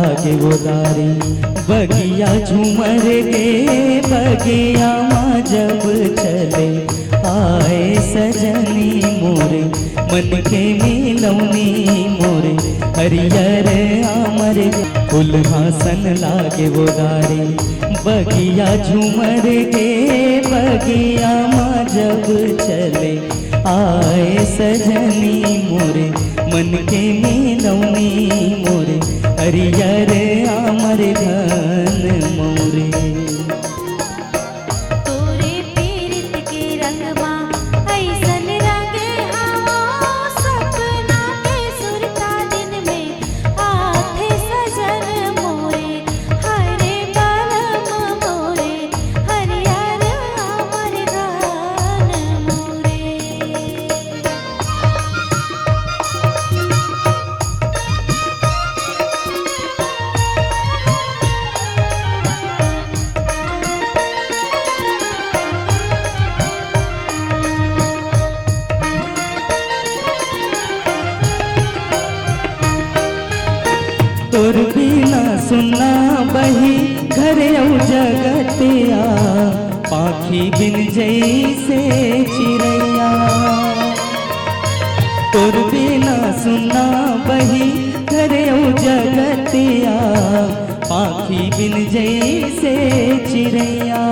लागे वो दारी। बगिया झूमर गे बगिया माँ जब चले, आए सजनी मोरे मन के मिलौनी मोरे। हरियर आमर फूल हासन लागे वो दारी। बगिया झूमर गे बगिया माँ जब चले, आए सजनी मोरे मन के मिलौनी मोरे। हरियर आमर घन मोरे। तोर बिना सुना बही घर जगतिया, पाखी बिन जैसे चिड़ैया। तोर बिना सुना बही घर जगतिया, पाखी बिन जैसे चिड़ैया।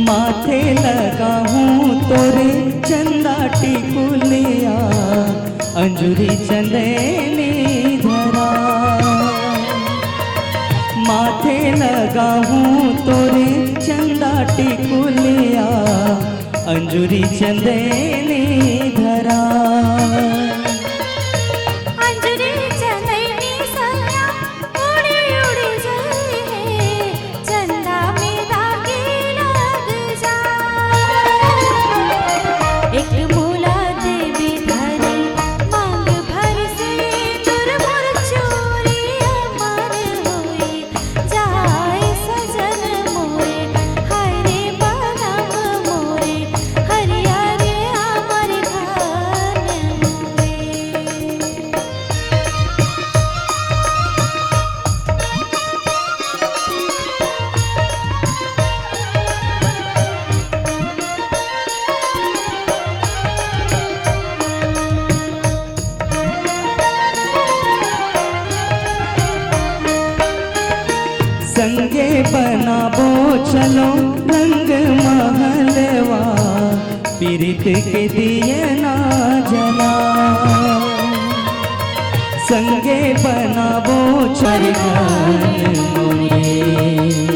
माथे लगाऊं तोरे चंदा टिकुलिया, अंजुरी चंदनी धरा। माथे लगाऊं तोरे चंदा टिकुलिया, अंजुरी चंदनी धरा। संगे बनाबो चलो रंग महलवा, पीरित के दिए ना जला। संगे बनाबो चरखन मोरे।